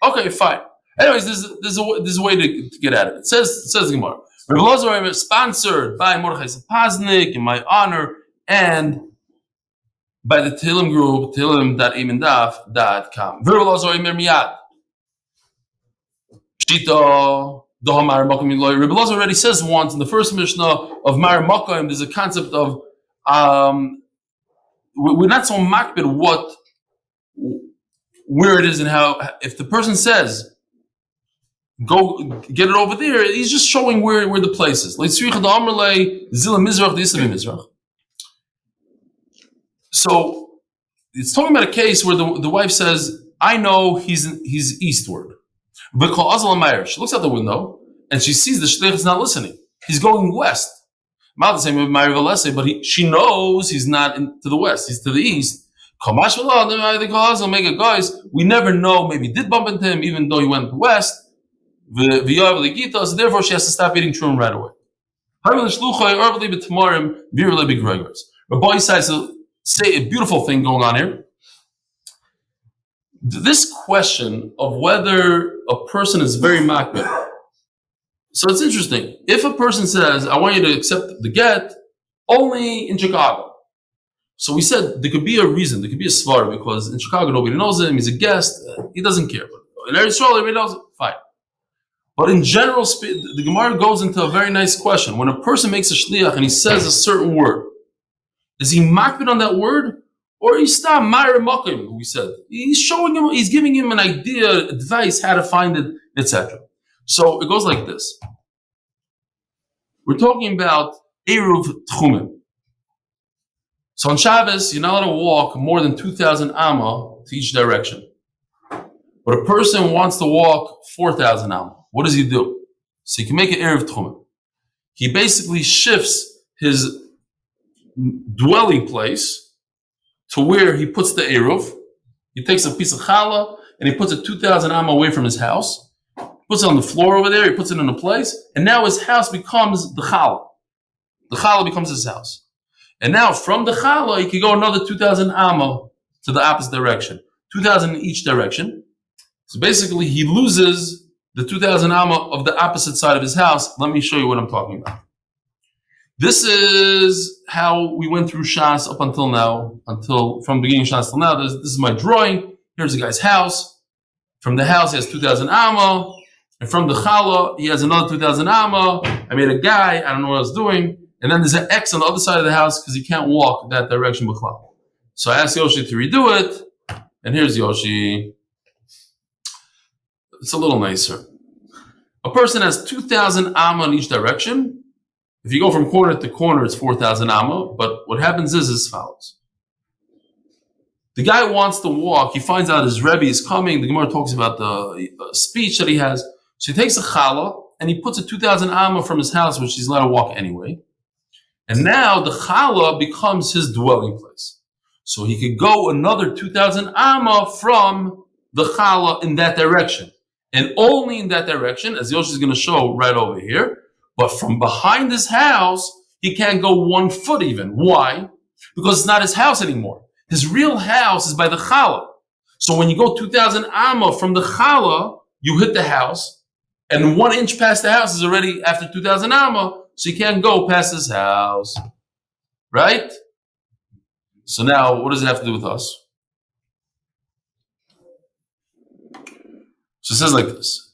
Okay, fine. Anyways, there's a way to get at it. It says the Gemara. Rabbi Elazar is sponsored by Mordechai Sapaznik in my honor and by the Tehillim group, tehillim.imendaf.com. Rabbi Elazar Imer Miyad. Shita Dohamar Makom Yiloy. Rabbi Elazar already says once in the first Mishnah of Mar Makom, there's a concept of we're not so makbid where it is and how. If the person says, go get it over there, he's just showing where the place is. So it's talking about a case where the wife says, I know he's eastward. She looks out the window and she sees the shlich is not listening. He's going west. But she knows he's not to the west, he's to the east. We never know, maybe he did bump into him even though he went west. So therefore she has to stop eating churun right away. Rabbi decides to say a beautiful thing going on here. This question of whether a person is very makbid. So it's interesting. If a person says, I want you to accept the get only in Chicago. So we said there could be a reason, there could be a svar, because in Chicago nobody knows him, he's a guest, he doesn't care. But in Eretz Yisrael everybody knows him, fine. But in general, the Gemara goes into a very nice question. When a person makes a shliach and he says a certain word, is he makbid on that word? Or he's stam ma'ir makim, we said. He's showing him, he's giving him an idea, advice, how to find it, etc. So it goes like this. We're talking about Eruv Tchumim. So on Shabbos, you're not allowed to walk more than 2,000 amma to each direction. But a person wants to walk 4,000 amma. What does he do? So he can make an Eruv Tchumim. He basically shifts his dwelling place to where he puts the Eruv. He takes a piece of challah and he puts it 2,000 amma away from his house. Puts it on the floor over there, he puts it in a place, and now his house becomes the challah. The challah becomes his house. And now from the challah, he can go another 2,000 amma to the opposite direction. 2,000 in each direction. So basically, he loses the 2,000 amma of the opposite side of his house. Let me show you what I'm talking about. This is how we went through Shas up until now, from the beginning of Shas till now. This is my drawing. Here's the guy's house. From the house, he has 2,000 amma. And from the challah, he has another 2,000 amma. I made a guy, I don't know what I was doing. And then there's an X on the other side of the house because he can't walk that direction b'chlal. So I asked Yoshi to redo it. And here's Yoshi. It's a little nicer. A person has 2,000 amma in each direction. If you go from corner to corner, it's 4,000 amma. But what happens is as follows. The guy wants to walk. He finds out his Rebbe is coming. The Gemara talks about the speech that he has. So he takes a challah and he puts a 2,000 amma from his house, which he's allowed to walk anyway. And now the challah becomes his dwelling place. So he could go another 2,000 amma from the challah in that direction. And only in that direction, as Yoshi is going to show right over here. But from behind his house, he can't go 1 foot even. Why? Because it's not his house anymore. His real house is by the challah. So when you go 2,000 amma from the challah, you hit the house. And 1 inch past the house is already after 2,000 amma. So you can't go past his house. Right? So now, what does it have to do with us? So it says like this.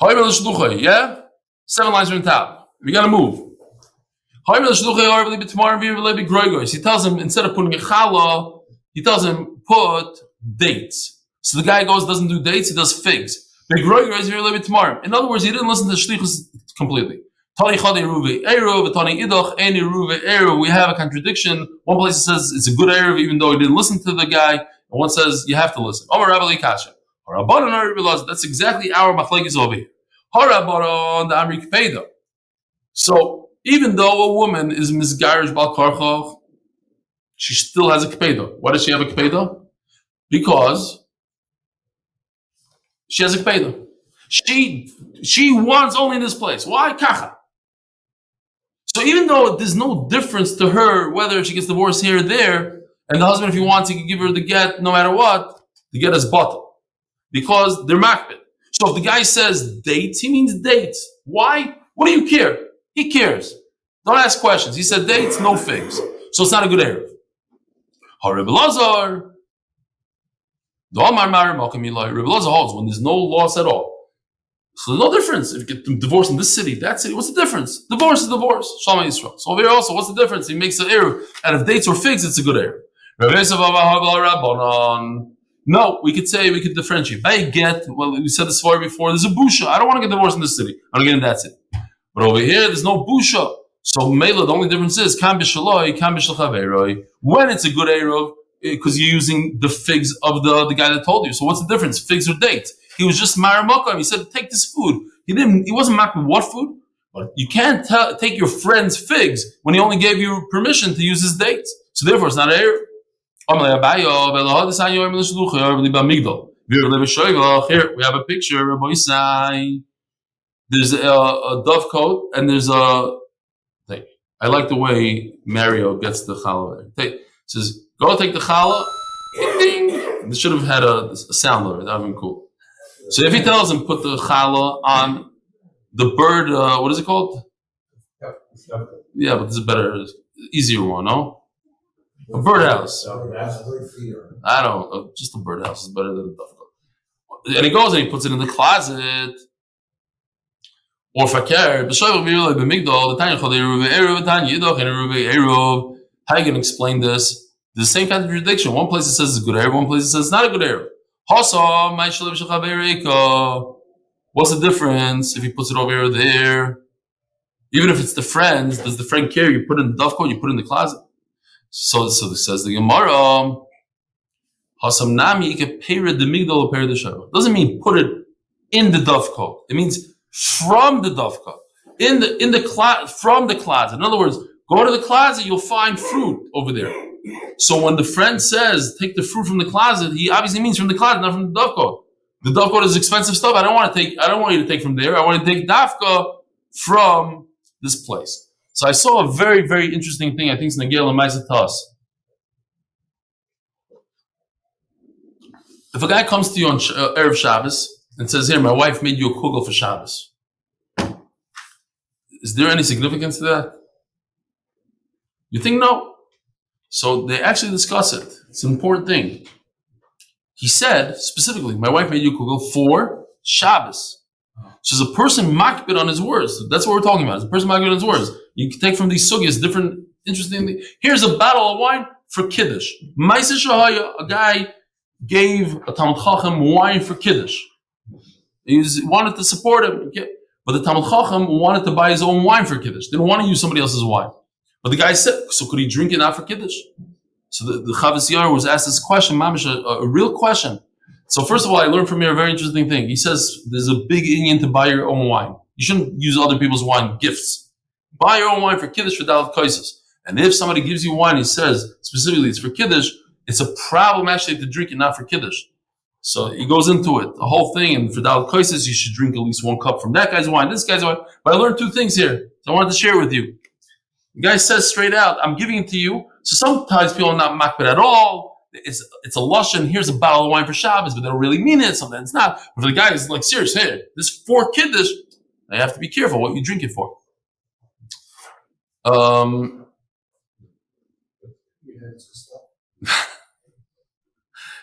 Yeah? 7 lines from the top. We got to move. He tells him, instead of putting a challah, he tells him, put dates. So the guy doesn't do dates, he does figs. In other words, he didn't listen to the shlichus completely. We have a contradiction. One place it says it's a good eruv even though he didn't listen to the guy, and one says you have to listen. That's exactly our machlekes over here. So even though a woman is misgarish bal karchach, she still has a kpeda. Why does she have a kpeda? Because she has a kpeda. She wants only in this place. Why? Kacha. So even though there's no difference to her whether she gets divorced here or there, and the husband, if he wants, he can give her the get no matter what, the get is bottle. Because they're makbid. So if the guy says dates, he means dates. Why? What do you care? He cares. Don't ask questions. He said dates, no figs. So it's not a good Erev. Rebbe Lazar. Rebbe Lazar holds when there's no loss at all. So there's no difference if you get divorced in this city, that city. What's the difference? Divorce is divorce. Shalom Yisrael. So over here also, what's the difference? He makes an Erev out of dates or figs, it's a good Erev. No, we could differentiate. If I get, well, we said this before, there's a busha. I don't want to get divorced in this city. I want to get in that city. But over here, there's no busha. So Mela, the only difference is when it's a good Erev, because you're using the figs of the guy that told you. So what's the difference? Figs or dates? He was just Maramokam. He said, take this food. He wasn't making what food? But you can't take your friend's figs when he only gave you permission to use his dates. So therefore, it's not an Erev. Here we have a picture. There's a dovecote and there's a thing. I like the way Mario gets the challah there. It says, go take the challah. Ding, ding. This should have had a sound over it. That would have been cool. So if he tells him put the challah on the bird, what is it called? Yeah, but this is better, easier one, no? A birdhouse. I don't. Just a birdhouse is better than a dovecote. And he goes and he puts it in the closet. Or fakir. How are you going to explain this? The same contradiction. One place it says it's a good Erev, one place it says it's not a good Erev. What's the difference if he puts it over here or there? Even if it's the friends, does the friend care? You put it in the dovecote, you put it in the closet. So this says the Gemara. Doesn't mean put it in the dovecote. It means from the dovecote, from the closet. In other words, go to the closet, you'll find fruit over there. So when the friend says take the fruit from the closet, he obviously means from the closet, not from the dovecote. The dovecote is expensive stuff. I don't want you to take from there. I want to take dafka from this place. So I saw a very, very interesting thing. I think it's Nagel and Maisa Tas. If a guy comes to you on Erev Shabbos and says, here, my wife made you a kugel for Shabbos. Is there any significance to that? You think no? So they actually discuss it. It's an important thing. He said, specifically, my wife made you a kugel for Shabbos. So is a person makbid on his words. That's what we're talking about. Is a person makbid on his words. You can take from these sugyas different interesting things. Here's a bottle of wine for Kiddush. Ma'aseh Shahaya, a guy gave a Talmud Chacham wine for Kiddush. He wanted to support him, but the Talmud Chacham wanted to buy his own wine for Kiddush. Didn't want to use somebody else's wine. But the guy said, so could he drink it not for Kiddush? So the Chavis Yar was asked this question, mamish, a real question. So first of all, I learned from here a very interesting thing. He says there's a big Indian to buy your own wine. You shouldn't use other people's wine gifts. Buy your own wine for Kiddush for Dalet Kaisis. And if somebody gives you wine, he says specifically it's for Kiddush, it's a problem actually to drink it not for Kiddush. So he goes into it, the whole thing, and for Dalet Kaisis, you should drink at least one cup from that guy's wine, this guy's wine. But I learned two things here, so I wanted to share with you. The guy says straight out, I'm giving it to you. So sometimes people are not makbid at all. It's a lashon. Here's a bottle of wine for Shabbos, but they don't really mean it. Sometimes it's not. But for the guy is like serious. Hey, this for Kiddush. I have to be careful what you drink it for.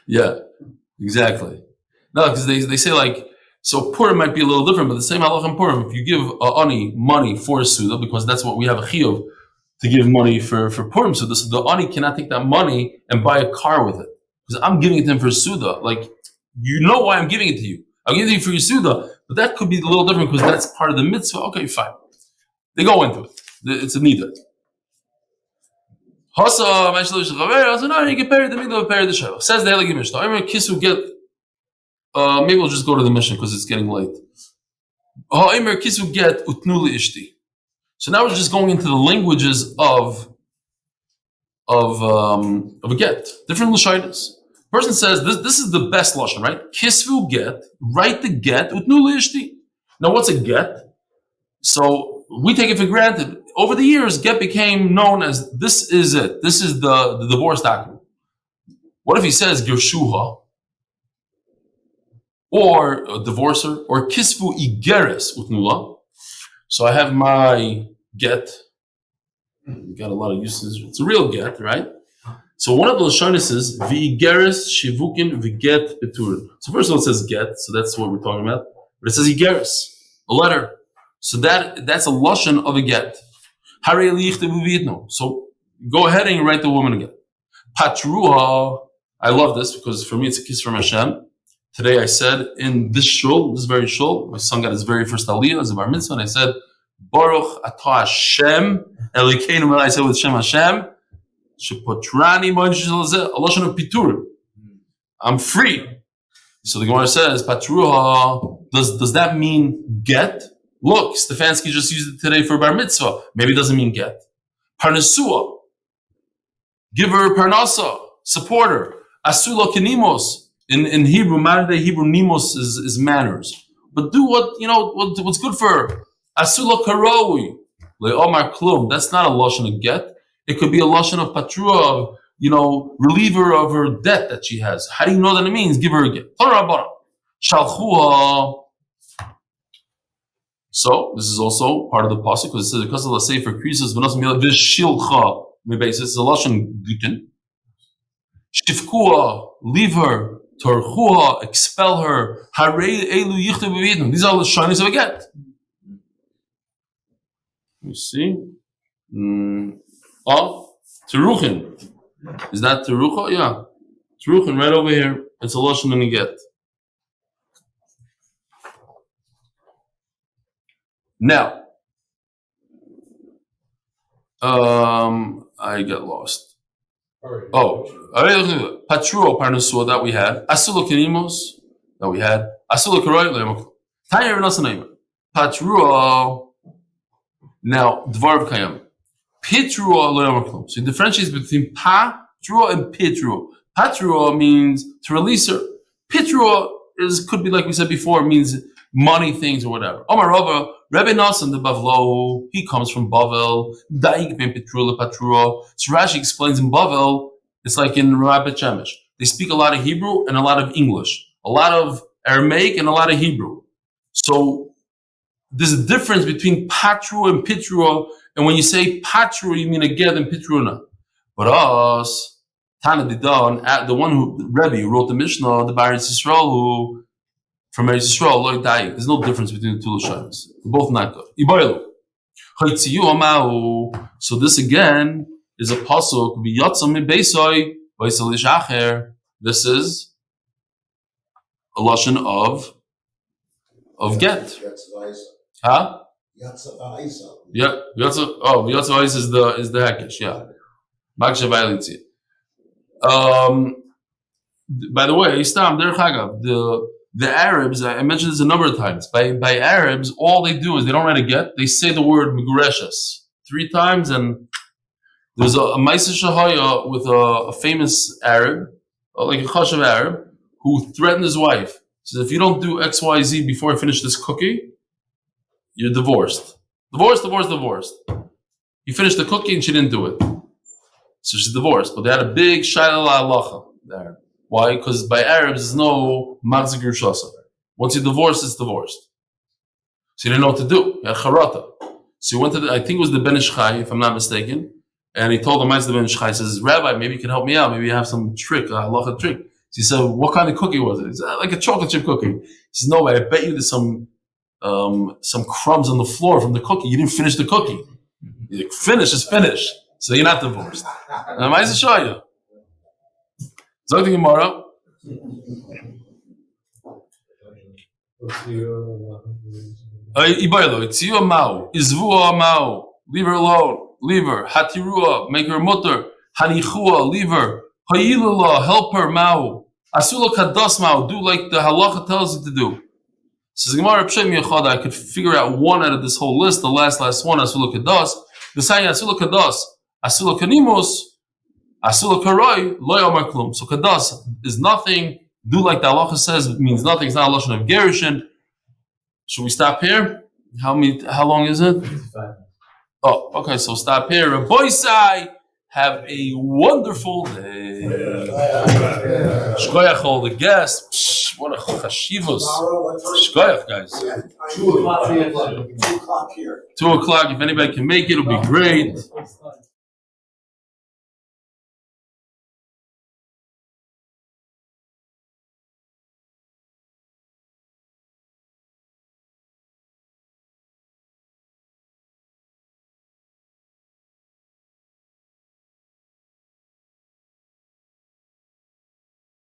Yeah, exactly. No, because they say like, so Purim might be a little different, but the same halach in Purim. If you give ani money for a suda, because that's what we have a chiyuv to give money for Purim suda, so the ani cannot take that money and buy a car with it. Because I'm giving it to him for a suda. Like, you know why I'm giving it to you. I'm giving it to you for your suda, but that could be a little different because that's part of the mitzvah. Okay, fine. They go into it. It's a nida. Says the Eli Mishnah. Kisu get. Maybe we'll just go to the Mishnah because it's getting late. Kisu get utnuli ishti. So now we're just going into the languages of a get. Different lashonos. Person says this is the best lashon, right? Kisvu get, write the get utnuli ishti. Now what's a get? So we take it for granted. Over the years, get became known as this is it. This is the divorce document. What if he says Gershuha, or a divorcer, or Kisvu Igeres Utnula? So I have my get. Got a lot of uses. It's a real get, right? So one of the Lashonis is V'igeres Shivukin V'get Beturin. So first of all, it says get, so that's what we're talking about. But it says Igeres, a letter. So that's a lashon of a get. So go ahead and write the woman again. Patruha. I love this because for me it's a kiss from Hashem. Today I said in this shul, this very shul, my son got his very first aliyah as a bar mitzvah, and I said, Baruch atah Hashem, Elikeinu, I said with Shem Hashem, shepotrani mo'inish a lashon of pitur. I'm free. So the Gemara says, Patruha, does that mean get? Look, Stefansky just used it today for bar mitzvah. Maybe it doesn't mean get. Parnasua, give her parnasa, support her. Asula kinimos. In Hebrew, modern day Hebrew, nimos is manners. But do what's good for her. Asula karawi. Le'omar klum. That's not a lashon of get. It could be a lashon of patrua, relieve her of her debt that she has. How do you know that it means? Give her a get. Torah shalchua. So this is also part of the pasuk because it says because of the sefer krisus v'nos mila v'shilcha mebeis. It's a lashon Gittin. Shtifkua, leave her. Torchua, expel her. Harei elu yichtu b'vidnu. These are the shinies of a get. Let me see. Teruchin. Is that terucha? Yeah. Teruchin right over here. It's a lashon and a get. Now, I got lost. Patruo parnasua that we had. Asula kinimos that we had. Asula karoy le'amaklu. Tanya v'nasanayim. Patruo. Now, dvar v'kayam. Pitruo le'amaklu. So he differentiates between patruo and pitruo. Patruo means to release her. Pitruo could be like we said before, means money things or whatever. Omar Rava, Rebbe Nasan the Bavlo, he comes from Bavel. Daik ben Petrula Patruo. So Rashi explains in Bavel, it's like in Rabbi Shemesh. They speak a lot of Hebrew and a lot of English, a lot of Aramaic and a lot of Hebrew. So there's a difference between Patruo and Pitruo, and when you say Patruo, you mean a get and Pitruna. But us, Tana Didan, the one who Rebbe who wrote the Mishnah, the Baris Yisrael, who from Eretz Yisrael, Loi Daik. There's no difference between the two Lashonos. They're both not good. Iboilu. So this again is a pasuk. This is a lashon of get. Huh? Yeah. Yatzav is the hekesh. Yeah. By the way, Istam Derech Hagav, the Arabs, I mentioned this a number of times. By Arabs, all they do is they don't write a get. They say the word Megureshes 3 times, and there's a Ma'aseh Shahaya with a famous Arab, like a Chashav Arab, who threatened his wife. He says, if you don't do X, Y, Z before I finish this cookie, you're divorced. Divorced. He finished the cookie and she didn't do it. So she's divorced. But they had a big Shayla Halacha there. Why? Because by Arabs, there's no Magzik Yerusha. Once you divorce, it's divorced. So he didn't know what to do. He had Charata. So he went to I think it was the Ben Ish Chai, if I'm not mistaken. And he told the Ma'aseh Ben Ish Chai, he says, Rabbi, maybe you can help me out. Maybe you have some trick, a halacha trick. So he said, what kind of cookie was it? He said, like a chocolate chip cookie. He says, no, I bet you there's some crumbs on the floor from the cookie. You didn't finish the cookie. He's like, finish is finish. So you're not divorced. And the Ma'aseh show you. Zog the Gemara. Itziu Amau, Izvua Amau, leave her alone, leave her. Hatirua, make her mutter. Hanichua, leave her. Chayil, help her, Mau. Asula Kadas Mau, do like the halacha tells you to do. Says Gemara, I could figure out one out of this whole list, the last one, Asula Kadas. The saying Asula Kadas, Asula Kanimos, Asula Karoi, Loy Omar Klum. So Kadas is nothing. Do like the halacha says, it means nothing. It's not a lashon of Gershon. Should we stop here? How long is it? Oh, okay. So stop here. Rabboisai, have a wonderful day. Shkoyach all the guests. What a chashivos. Shkoyach, guys. 2 o'clock here. 2 o'clock. If anybody can make it, it'll be great.